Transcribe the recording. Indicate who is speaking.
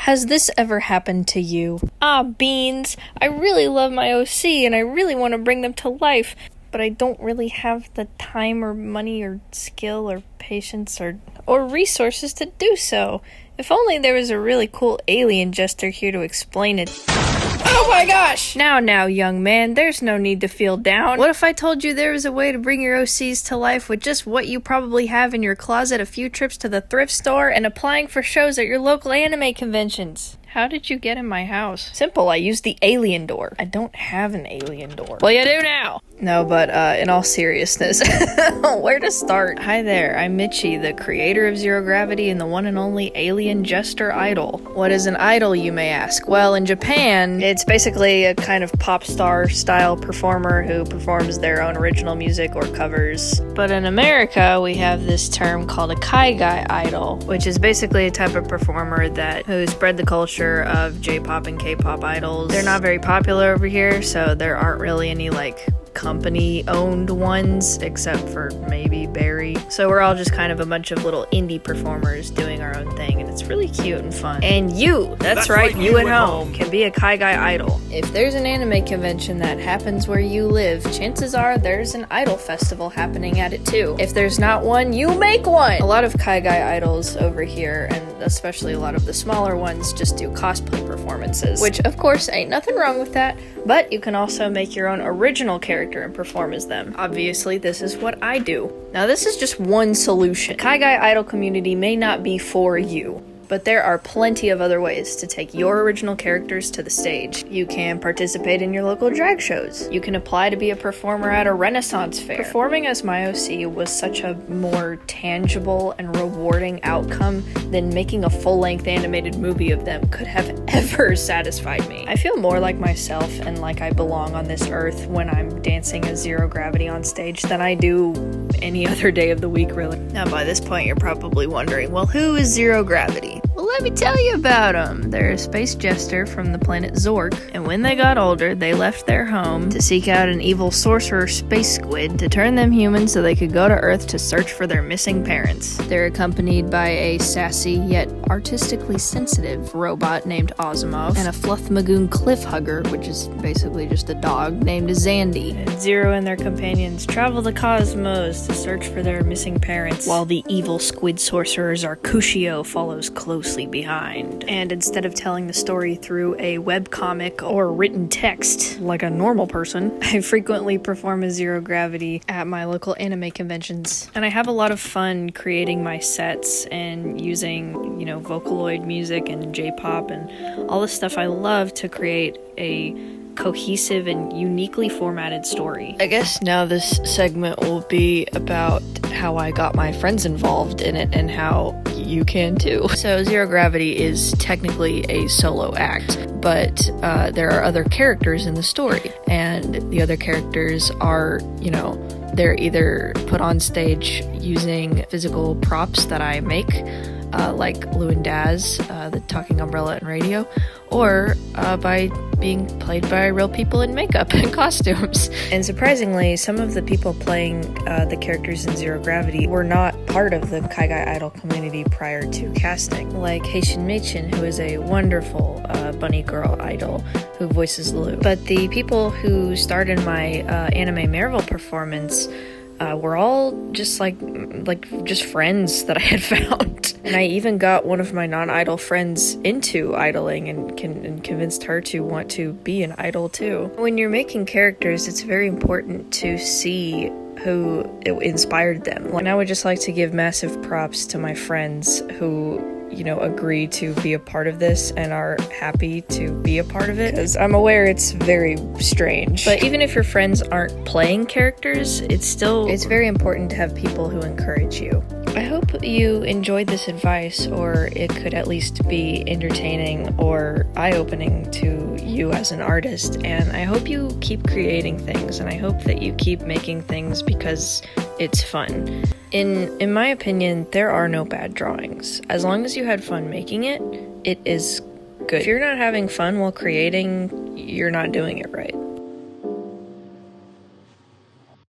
Speaker 1: Has this ever happened to you? Ah, beans, I really love my OC and I really want to bring them to life, but I don't really have the time or money or skill or patience or resources to do so. If only there was a really cool alien jester here to explain it. Oh my gosh! Now, young man, there's no need to feel down. What if I told you there was a way to bring your OCs to life with just what you probably have in your closet, a few trips to the thrift store, and applying for shows at your local anime conventions? How did you get in my house? Simple, I used the alien door. I don't have an alien door. Well, you do now! No, but in all seriousness, where to start? Hi there, I'm Mitchie, the creator of Zero Gravity and the one and only alien jester idol. What is an idol, you may ask? Well, in Japan, it's basically a kind of pop star style performer who performs their own original music or covers. But in America, we have this term called a Kaigai idol, which is basically a type of performer who spread the culture of J-pop and K-pop idols. They're not very popular over here, so there aren't really any company-owned ones, except for maybe Barry. So we're all just kind of a bunch of little indie performers doing our own thing, and it's really cute and fun. And that's right, you at home can be a Kaigai idol. If there's an anime convention that happens where you live, chances are there's an idol festival happening at it too. If there's not one, you make one! A lot of Kaigai idols over here, and especially a lot of the smaller ones, just do cosplay performances, which of course ain't nothing wrong with that, but you can also make your own original character and perform as them. Obviously, this is what I do. Now, this is just one solution. The Kaigai idol community may not be for you, but there are plenty of other ways to take your original characters to the stage. You can participate in your local drag shows. You can apply to be a performer at a Renaissance fair. Performing as my OC was such a more tangible and rewarding outcome than making a full-length animated movie of them could have ever satisfied me. I feel more like myself and like I belong on this earth when I'm dancing as Zero Gravity on stage than I do any other day of the week, really. Now, by this point, you're probably wondering, well, who is Zero Gravity? Well, let me tell you about them. They're a space jester from the planet Zork, and when they got older, they left their home to seek out an evil sorcerer space squid to turn them human so they could go to Earth to search for their missing parents. They're accompanied by a sassy yet artistically sensitive robot named Osimov, and a Fluffmagoon cliffhugger, which is basically just a dog, named Zandy. And Zero and their companions travel the cosmos to search for their missing parents, while the evil squid sorcerer Zarkushio follows closely behind. And instead of telling the story through a webcomic or written text like a normal person, I frequently perform as Zero Gravity at my local anime conventions. And I have a lot of fun creating my sets and using, Vocaloid music and J-pop and all the stuff I love to create a cohesive and uniquely formatted story. I guess now this segment will be about how I got my friends involved in it and how you can too. So Zero Gravity is technically a solo act, but there are other characters in the story, and the other characters are, they're either put on stage using physical props that I make, like Lou and Daz, the talking umbrella and radio, or by being played by real people in makeup and costumes. And surprisingly, some of the people playing the characters in Zero Gravity were not part of the Kaigai idol community prior to casting, like Heishin Meichin, who is a wonderful bunny girl idol who voices Lou. But the people who starred in my anime Marvel performance were all just just friends that I had found. And I even got one of my non-idol friends into idling and convinced her to want to be an idol too. When you're making characters, it's very important to see who inspired them. And I would just like to give massive props to my friends who agree to be a part of this and are happy to be a part of it, because I'm aware it's very strange. But even if your friends aren't playing characters, it's very important to have people who encourage you. I hope you enjoyed this advice, or it could at least be entertaining or eye-opening to you as an artist, and I hope you keep creating things, and I hope that you keep making things because it's fun. In my opinion, there are no bad drawings. As long as you had fun making it, it is good. If you're not having fun while creating, you're not doing it right.